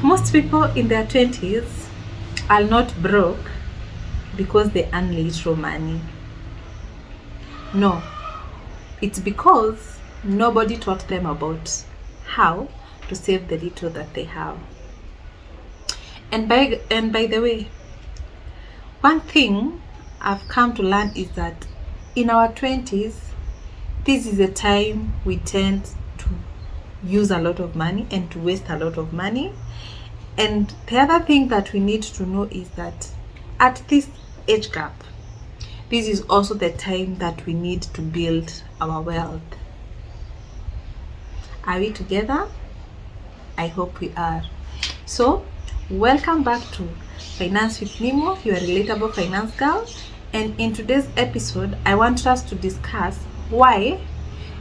Most people in their 20s are not broke because they earn little money. No, it's because nobody taught them about how to save the little that they have. And by the way, one thing I've come to learn is that in our 20s, this is a time we tend to use a lot of money and to waste a lot of money. And the other thing that we need to know is that at this age gap, this is also the time that we need to build our wealth. Are we together? I hope we are. So, welcome back to Finance with Nemo, your relatable finance girl. And in today's episode, I want us to discuss why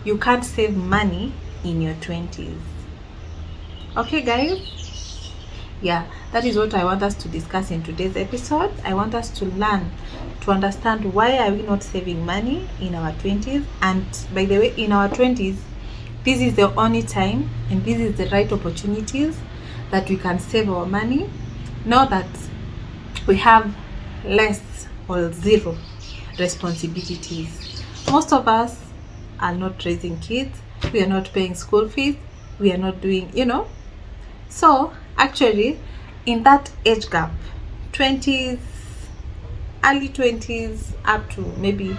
you can't save money in your 20s. Okay, guys? Yeah, that is what I want us to discuss in today's episode. I want us to learn to understand why are we not saving money in our 20s. And by the way, in our 20s, this is the only time and this is the right opportunities that we can save our money. Now that we have less or zero responsibilities. Most of us are not raising kids, we are not paying school fees, we are not doing, So actually in that age gap, 20s, early 20s up to maybe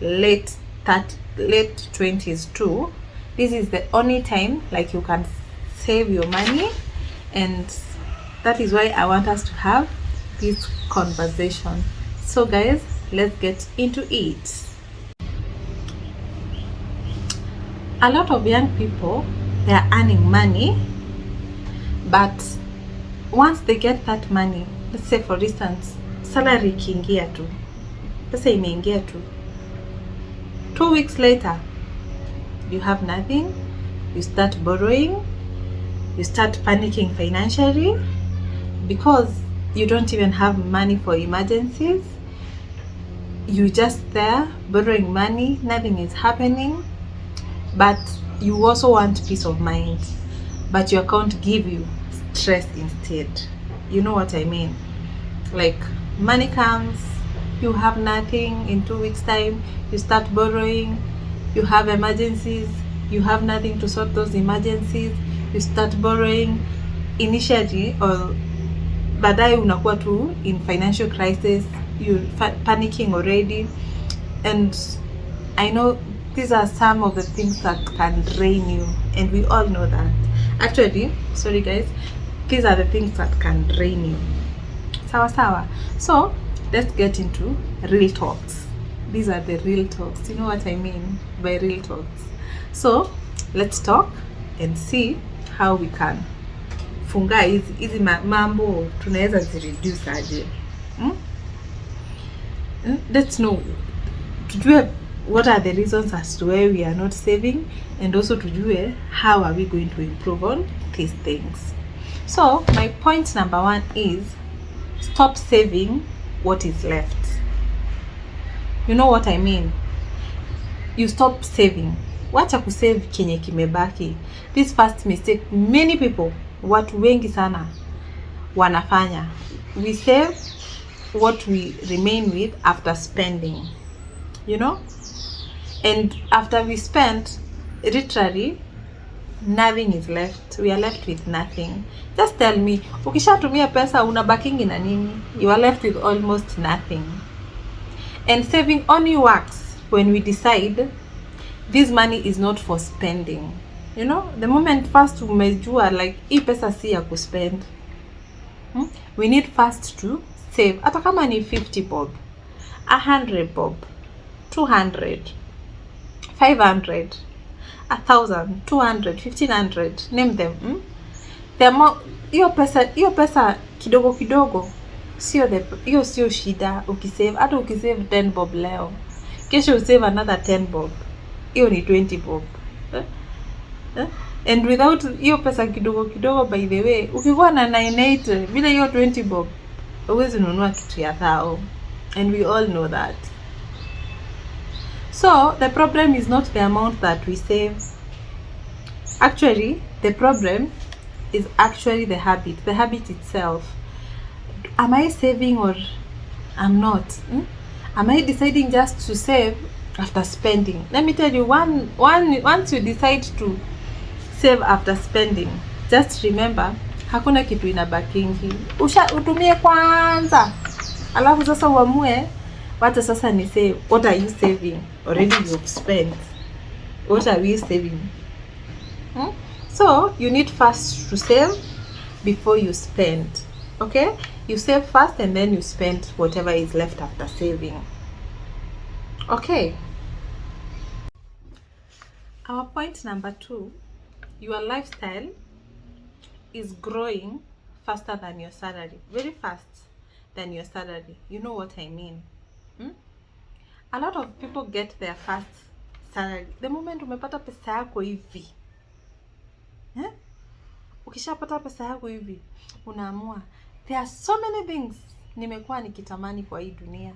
late 20s too, this is the only time like you can save your money. And that is why I want us to have this conversation. So guys, let's get into it. A lot of young people, they are earning money, but once they get that money, let's say for instance salary ikiingia tu, pesa imeingia tu, 2 weeks later you have nothing, you start borrowing, you start panicking financially because you don't even have money for emergencies. You just there borrowing money, nothing is happening, but you also want peace of mind, but your account give you stress instead. You know what I mean? Like money comes, you have nothing, in 2 weeks time you start borrowing, you have emergencies, you have nothing to sort those emergencies, you start borrowing initially, or baadaye unakuwa tu in financial crisis, you panicking already. And I know these are some of the things that can drain you, and we all know that. Actually, sorry guys, these are the things that can drain you. Sawa. So let's get into real talks. These are the real talks. You know what I mean by real talks. So let's talk and see how we can funga hizi mambo tunaweza zireduce aje. Let's know, tujue what are the reasons as to why we are not saving, and also tujue how are we going to improve on these things. So my point number 1 is stop saving what is left. You know what I mean? You stop saving. Wacha kusave kenye kimebaki. This first mistake many people, watu wengi sana wanafanya. We save what we remain with after spending. And after we spend, literally nothing is left. We are left with nothing. Just tell me, ukishatumia pesa unabakingi na nini? You are left with almost nothing. And saving only works when we decide this money is not for spending. The moment first umejua like hii pesa si ya kuspend, we need first to save. Hata kama ni 50 bob, 100 bob, 200, 500, 1000, 200, 1500, name them. Hiyo pesa kidogo kidogo hiyo sio shida. Ukisave, hata ukisave 10 bob leo, kesho usave another 10 bob, hiyo ni 20 bob. And without hiyo pesa kidogo kidogo, by the way, ukikuwa na 980 bila hiyo 20 bob huwezi nunua kitu ya 1000, and we all know that. So the problem is not the amount that we save. Actually, the problem is actually the habit itself. Am I saving or I'm not? Am I deciding just to save after spending? Let me tell you, once you decide to save after spending, just remember hakuna kitu inabakingi. Utumie kwanza, alafu sasa uamue wacha sasa ni save. What are you saving? Already you've spent. What are we saving? So you need first to save before you spend. Okay, you save first and then you spend whatever is left after saving. Okay, our point number 2, your lifestyle is growing faster than your salary, very fast than your salary. You know what I mean? A lot of people get their first salary the moment umepata pesa yako hivi. Ukishapata pesa yako hivi unaamua there are so many things nimekuwa nikitamani kwa hii dunia,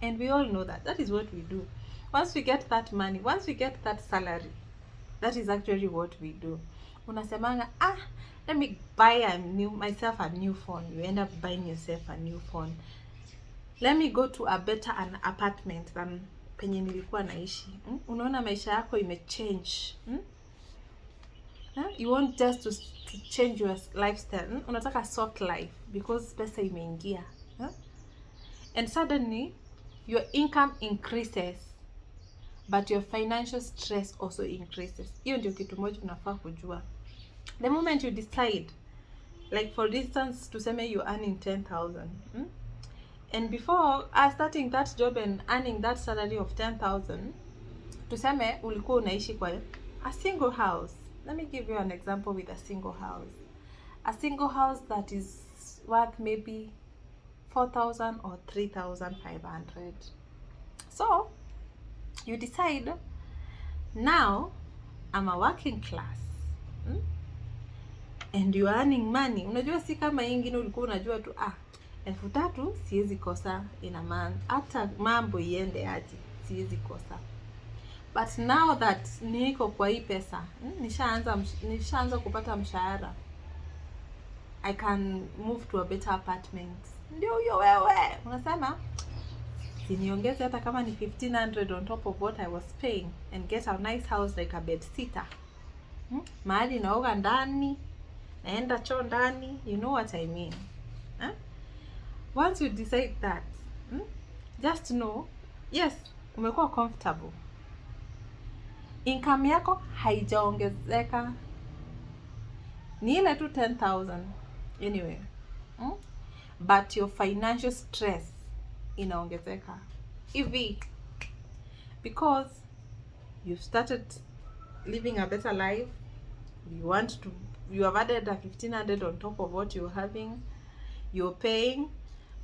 and we all know that is what we do. Once we get that money, once we get that salary, that is actually what we do. Unasemanga, let me buy myself a new phone. You end up buying yourself a new phone. Let me go to a better apartment than penye nilikuwa naishi. Unaona maisha yako imechange. You want just to change your lifestyle. Unataka soft life because pesa imeingia. And suddenly your income increases but your financial stress also increases. Hiyo ndio kitu moja unafaa kujua. The moment you decide, like for instance, tuseme you're earning 10,000, and before starting that job and earning that salary of 10,000, tuseme ulikuwa unaishi kwa a single house. Let me give you an example with a single house. A single house that is worth maybe 4,000 or 3,500. So you decide, now I'm a working class, and you are earning money. Unajua si kama ingine ulikuwa unajua tu 3,000 siwezi kosa in a month, hata mambo iende aje siwezi kosa. But now that niko kwa hii pesa, nishaanza kupata mshahara, I can move to a better apartment. Ndio huyo wewe unasema siniongeze hata kama ni 1,500 on top of what I was paying and get a nice house like a bed sitter. Mahali naoga ndani, naenda choo ndani, you know what I mean. Once you decide that, just know, yes, umekuwa comfortable. Income yako haijaongezeka, ni ile tu 10,000 anyway. But your financial stress inaongezeka hivi because you've started living a better life. You have added a 1,500 on top of what you're having, you're paying.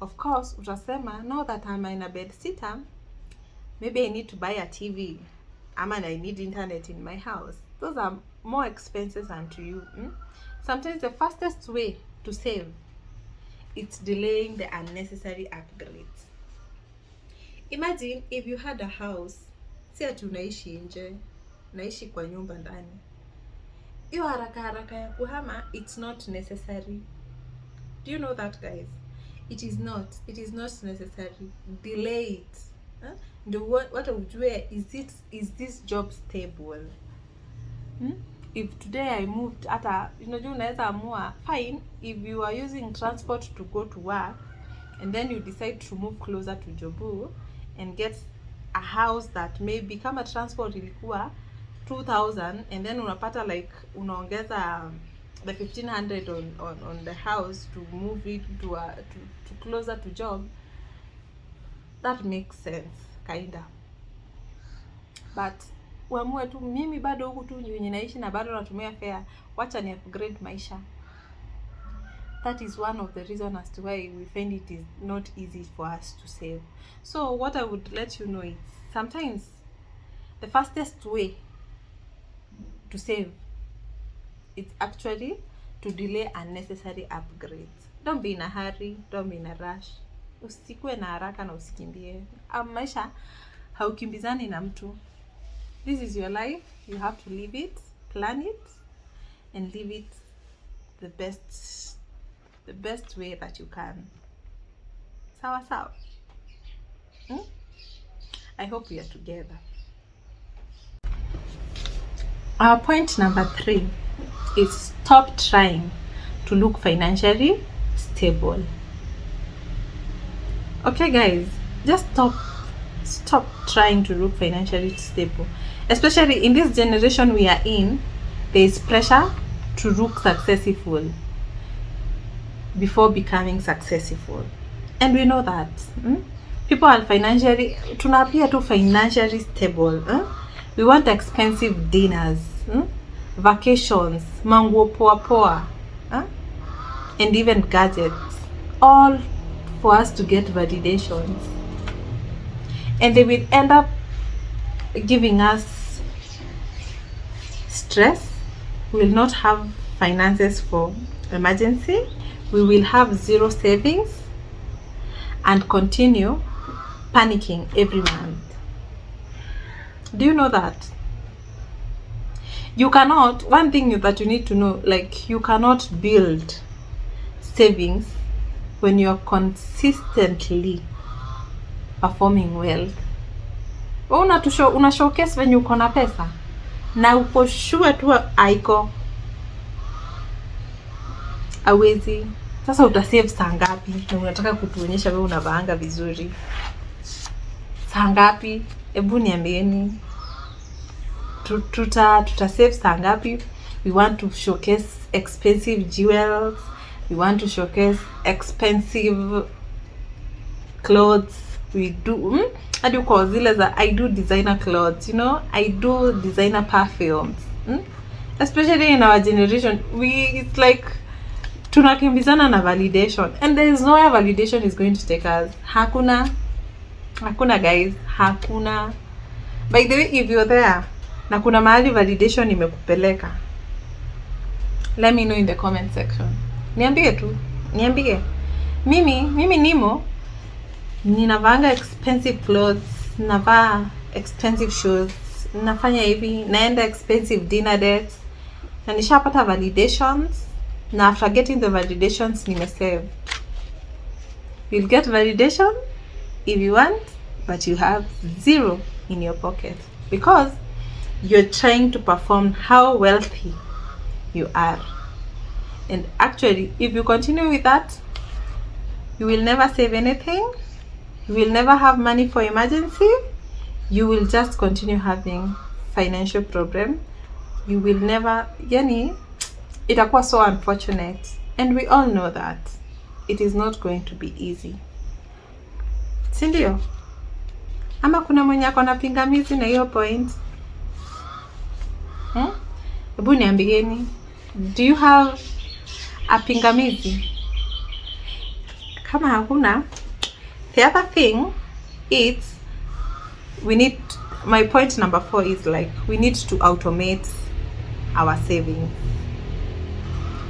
Of course utasema, now that I'm in a bed sitter, maybe I need to buy a TV, and I need internet in my house. Those are more expenses unto you. Sometimes the fastest way to save, it's delaying the unnecessary upgrades. Imagine if you had a house, si ati unaishi nje, naishi kwa nyumba ndani. Hiyo haraka ya kuhama, it's not necessary. Do you know that, guys? It is not necessary. Delay it. What ujue, is this job stable? If today I moved, hata unaweza amua fine, if you are using transport to go to work and then you decide to move closer to Jobu and get a house that maybe kama transport ilikuwa 2,000 and then unapata like unaongeza the 1,500 on the house to move it to closer to job, that makes sense kinda. But uamue tu mimi bado huku tu yenye naishi na bado natumia fare, wacha ni upgrade maisha. That is one of the reasons as to why we find it is not easy for us to save. So what I would let you know is, sometimes the fastest way to save is actually to delay unnecessary upgrades. Don't be in a hurry, don't be in a rush. Usikue na haraka na usikimbie. Maisha haukimbizani na mtu. This is your life, you have to live it, plan it, and live it the best way that you can. Sawa sawa. I hope we are together. Our point number 3 is stop trying to look financially stable. Okay guys, just stop trying to look financially stable. Especially in this generation we are in, there is pressure to look successful before becoming successful, and we know that people are financially stable. We want expensive dinners, vacations, manguo poa poa, and even gadgets, all for us to get validations, and they will end up giving us stress. We will not have finances for emergency. We will have zero savings and continue panicking every month. Do you know that you cannot, one thing that you need to know, like, you cannot build savings when you are consistently performing well. Una showcase when uko na pesa na uko sure tu haiko, awezi. Sasa utasave saa ngapi? Na unataka kutuonyesha wewe unavaanga vizuri. Saa ngapi? Hebu niambieni. Tuta save saa ngapi? We want to showcase expensive jewels. We want to showcase expensive clothes. We do I do designer clothes, I do designer perfumes. Especially in our generation, it's like tunakimbizana na validation, and there is nowhere validation is going to take us. Hakuna guys, hakuna. By the way, if you're there na kuna mahali validation imekupeleka, let me know in the comment section. Niambie. Mimi nimo ninavanga expensive clothes, navaa expensive shoes, nafanya hivi, naenda expensive dinner dates, na nishapata validations, na after getting the validations nimesave. You'll get validation if you want, but you have zero in your pocket because you're trying to perform how wealthy you are. And actually, if you continue with that, you will never save anything. You will never have money for emergency. You will just continue having financial problem. You will never, itakuwa so unfortunate, and we all know that it is not going to be easy. Sindio? Ama kuna mwenye ako na pingamizi na hiyo point? Hebu niambieni, do you have a pingamizi? Kama hakuna, the other thing is my point number 4 is like, we need to automate our savings.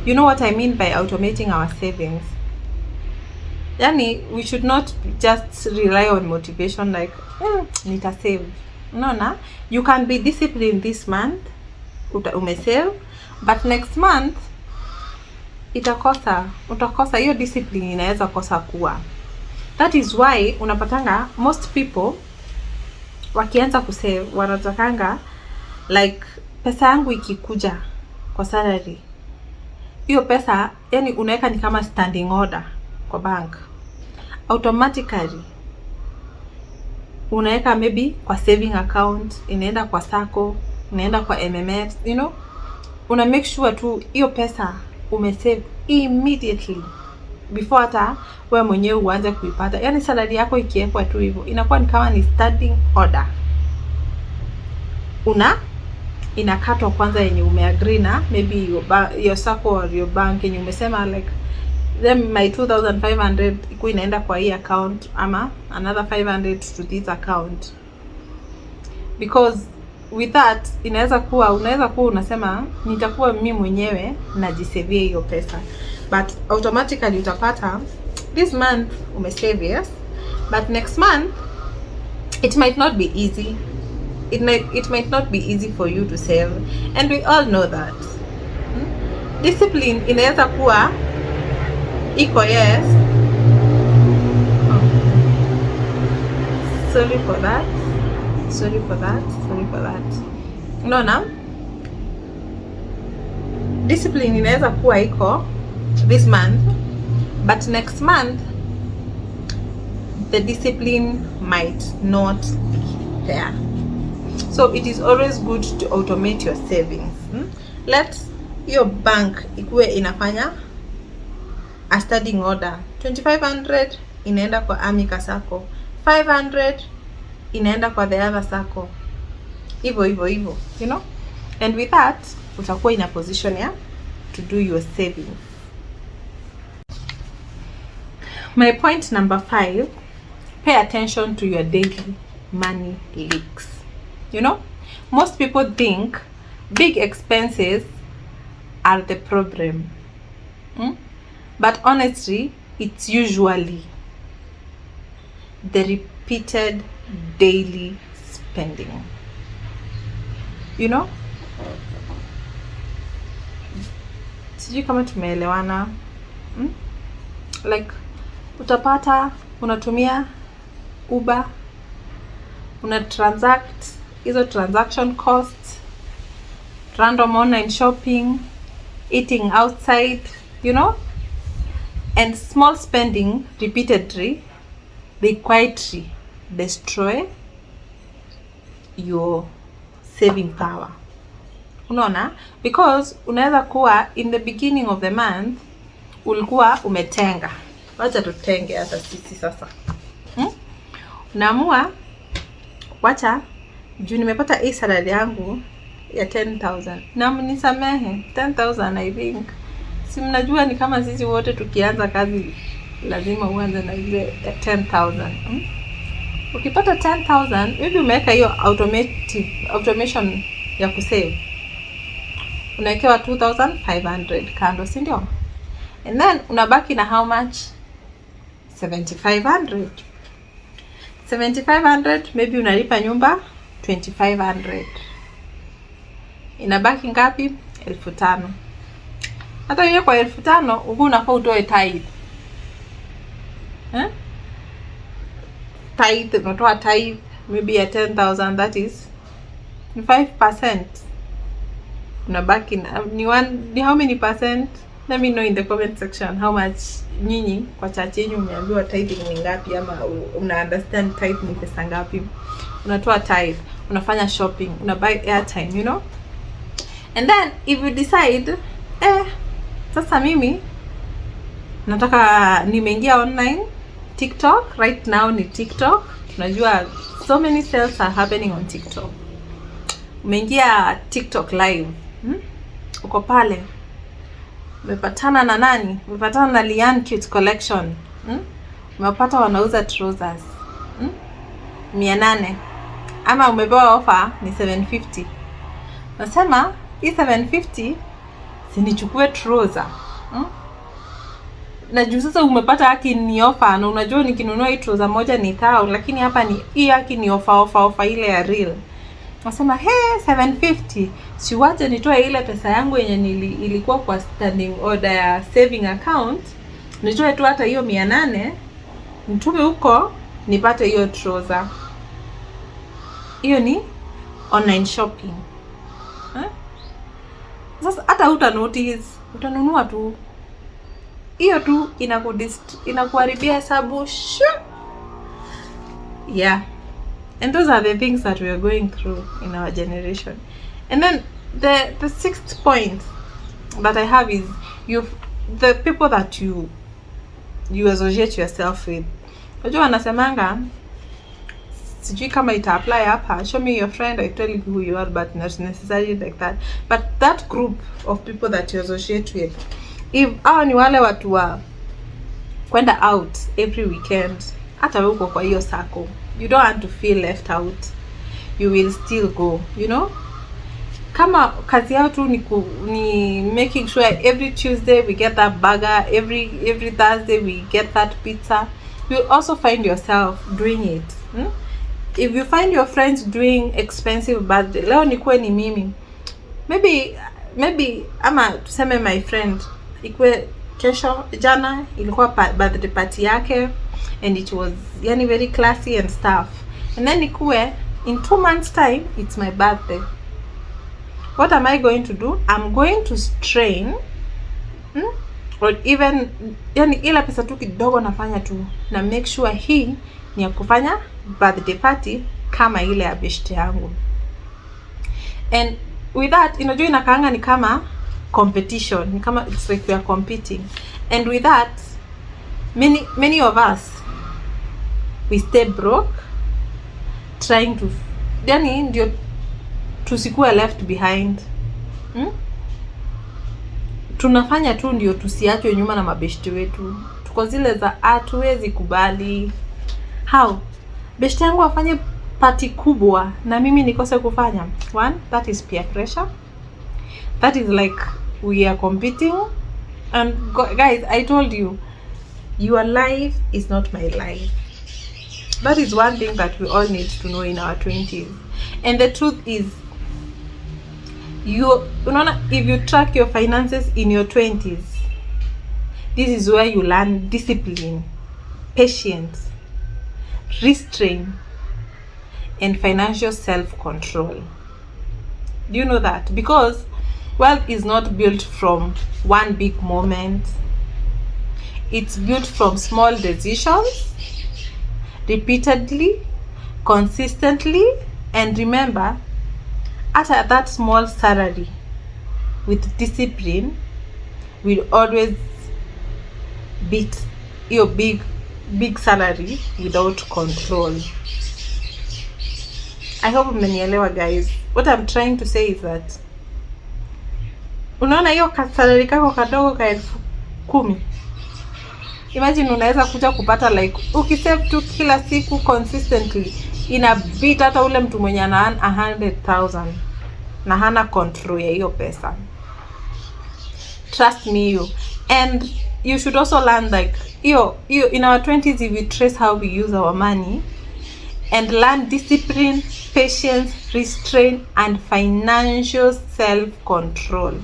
You know what I mean by automating our savings? We should not just rely on motivation like, nita save. No, you can be disciplined this month, umesave, but next month utakosa hiyo discipline, inaweza kosa kuwa. That is why unapatanga most people wakianza kusave wanatakanga like, pesa yangu ikikuja kwa salary, hiyo pesa unaweka ni kama standing order kwa bank, automatically unaweka maybe kwa saving account, inaenda kwa sacco, inaenda kwa MMF, una make sure tu hiyo pesa umesave immediately before hata wewe mwenyewe uanze kuipata. Salary yako ikiwekwa tu hivyo inakuwa ni kama ni standing order. Inakatwa kwanza yenye umeagree na maybe your sacco or your bank, yenye umesema like, then my 2500 iko inaenda kwa hii account, ama another 500 to this account, because with that unaweza kuwa unasema nitakuwa mimi mwenyewe najisavia hiyo pesa, but automatically utapata this month umesave, yes, but next month it might not be easy. It might not be easy for you to save, and we all know that. discipline inaweza kuwa iko yes. Sorry for that. Unaona, discipline inaweza kuwa iko this month, but next month the discipline might not be there. So it is always good to automate your savings. Let your bank ikuwe inafanya a standing order. 2500 inaenda kwa Amica Sacco, 500 inaenda kwa the other Sacco, hivyo, you know, and with that utakuwa in a position to do your savings. My point number 5, pay attention to your daily money leaks. You know, most people think big expenses are the problem, but honestly it's usually the repeated daily spending. You know, sijui kama tumeelewana. Like utapata unatumia Uber, una transact hizo transaction costs, random online shopping, eating outside, you know, and small spending repeatedly, they quietly destroy your saving power. Unaona, because unaweza kuwa in the beginning of the month ulikuwa umetenga, wacha tutenge hata sisi sasa. Unaamua wacha juu nimepata hii salary yangu ya 10,000 na mnisamehe 10,000. I think si mnajua ni kama sisi wote tukianza kazi lazima uanze na ile 10,000. Ukipata 10,000 maybe umeweka hiyo automation ya kusave, unawekewa 2,500 kando, si ndio? And then unabaki na how much? 7,500. 7,500 maybe unalipa nyumba 2,500, inabaki ngapi? 5,000. Hata hiyo kwa 5,000 uko unafaa utoe tithe. Tithe, unatoa tithe maybe ya 10,000, that is 5%. Unabaki ni how many percent? Let me know in the comment section how much nyinyi kwa church yenu umeambiwa tithing ni ngapi, ama una understand tithe ni pesa ngapi. Unatoa tithe, unafanya shopping, una buy airtime, you know. And then if you decide sasa mimi nataka nimeingia online TikTok, right now ni TikTok. Tunajua so many sales are happening on TikTok. Umeingia TikTok live, uko pale umepatana na nani? Umepatana na Lian Cute Collection. Umepata wanauza trousers 800, ama umepewa offer ni 750. Nasema hii 750 sinichukue trouser. Na juu sasa umepata haki ni offer, na unajua nikinunua hii trouser moja ni 1000, lakini hapa ni hii haki ni offer ile ya real. Nasema 750, siwache nitoe ile pesa yangu yenye ilikuwa kwa standing order ya saving account, nitoe tu hata hiyo 800 nitume huko nipate hiyo trouser. Hiyo ni online shopping. Sasa hata uta notice, utanunua tu. Hiyo tu inakuharibia hesabu. Yeah. And those are the things that we are going through in our generation. And then the sixth point that I have is the people that you associate yourself with. Unajua wanasemanga, sijui kama ita apply hapa, show me your friend, I tell you who you are, but not necessarily like that. But that group of people that you associate with, if hao ni wale watu wa kwenda out every weekend, hata wewe uko kwa hiyo sako, you don't want to feel left out, you will still go, you know. Kama kazi yao tu ni making sure every Tuesday we get that burger, every Thursday we get that pizza, you also find yourself doing it. If you find your friends doing expensive birthday, leo nikuwe ni mimi, maybe maybe ama tuseme my friend ikwe kesho jana ilikuwa birthday party yake and it was yani very classy and stuff, and then ikue in 2 months time it's my birthday. What am I going to do? I'm going to strain or even yani ila pesa tu kidogo nafanya tu na make sure hii ni ya kufanya birthday party kama ile ya beshte yangu. And with that, unajua inakaanga ni kama competition, ni kama it's like we are competing. And with that, many of us, we stay broke trying to yani ndio tusikuwe left behind. Tunafanya tu ndio tusiachwe nyuma na mabeshte wetu. Tuko zile za hatuwezi kubali. How? Beshte yangu afanye party kubwa na mimi nikose kufanya. One, that is peer pressure. That is like we are competing. And guys, I told you, your life is not my life. That is one thing that we all need to know in our 20s. And the truth is, if you track your finances in your 20s, this is where you learn discipline, patience, restraint, and financial self-control. Do you know that? Because wealth is not built from one big moment. It's built from small decisions, repeatedly, consistently, and remember, at that small salary with discipline will always beat your big salary without control. I hope mmenielewa guys. What I'm trying to say is that unaona hiyo salary kako kadogo ka 10,000. Imagine unaweza kuja kupata like ukisave tu kila siku consistently ina beat hata ule mtu mwenye ana 100,000 na hana control ya hiyo pesa. Trust me you. And you should also learn like you in our 20s, if we trace how we use our money and learn discipline, patience, restraint, and financial self-control,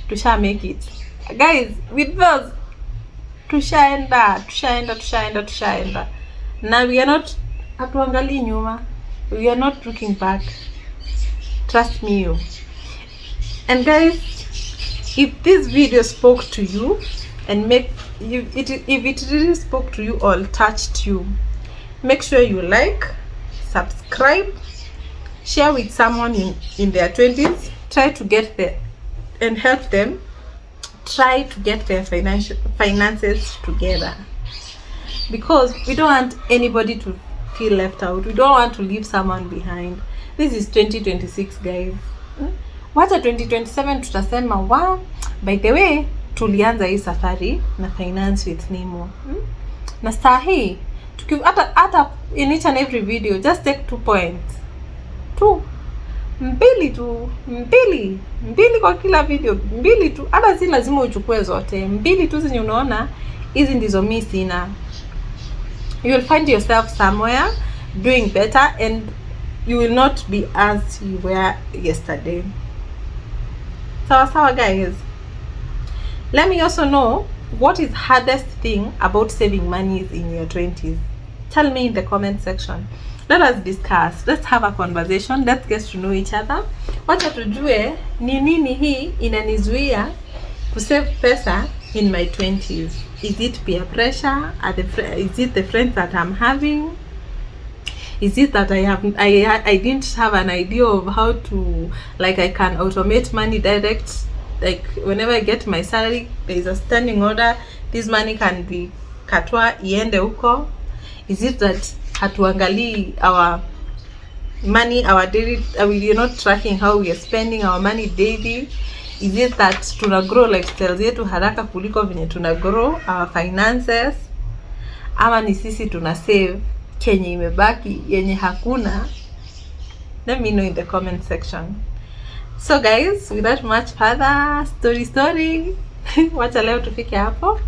tusha make it. Guys, with those tushaenda. Now we are not hatuangali nyuma. We are not looking back. Trust me you. And guys, if this video spoke to you and if it really spoke to you or touched you, make sure you like, subscribe, share with someone in their 20s. Try to get there and help them try to get their finances together, because we don't want anybody to feel left out. We don't want to leave someone behind. This is 2026 guys. Wacha 2027 tutasema wow, by the way tulianza hii safari na finance with Nemo. Na saa hii hata in each and every video just take 2 points. Mbili kwa kila video, mbili tu. Hata si lazima uchukue zote, mbili tu zenye unaona hizi ndizo mimi sina. You will find yourself somewhere doing better and you will not be as you were yesterday. Sawa guys. Let me also know what is hardest thing about saving money in your 20s. Tell me in the comment section. Let us discuss. Let's have a conversation. Let's get to know each other. Wacha tujue ni nini hii inanizuia to save pesa in my 20s. Is it peer pressure? Is it the friends that I'm having? Is it that I didn't have an idea of how to, like, I can automate money direct, like whenever I get my salary there is a standing order, this money can be katwa iende huko? Is it that hatuangalii our money, our daily, we are not tracking how we are spending our money daily? Is it that tuna grow lifestyle zetu haraka kuliko venye tuna grow our finances? Ama ni sisi tuna save kenye imebaki yenye hakuna? Let me know in the comment section. So guys, without much further story wacha leo tufike hapo.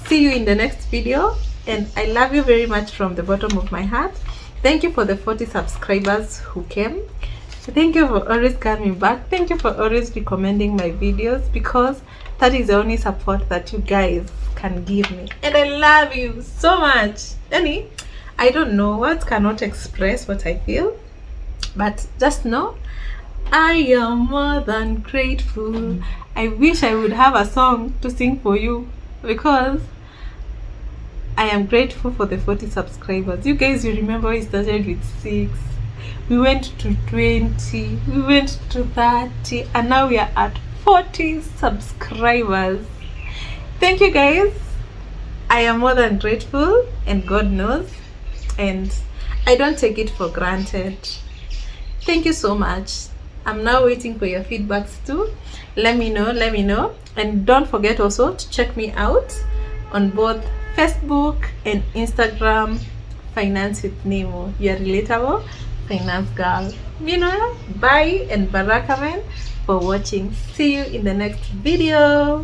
See you in the next video, and I love you very much from the bottom of my heart. Thank you for the 40 subscribers who came. Thank you for always coming back. Thank you for always recommending my videos, because that is the only support that you guys can give me. And I love you so much. I don't know, words cannot express what I feel, but just know I am more than grateful. I wish I would have a song to sing for you, because I am grateful for the 40 subscribers. You guys, you remember we started with 6, we went to 20, we went to 30, and now we are at 40 subscribers. Thank you guys. I am more than grateful, and God knows, and I don't take it for granted. Thank you so much. I'm now waiting for your feedbacks too. Let me know, and don't forget also to check me out on both Facebook and Instagram. Finance with Nemo, your relatable finance girl. Bye, and barakamen for watching. See you in the next video.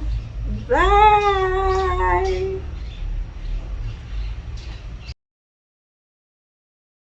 Bye.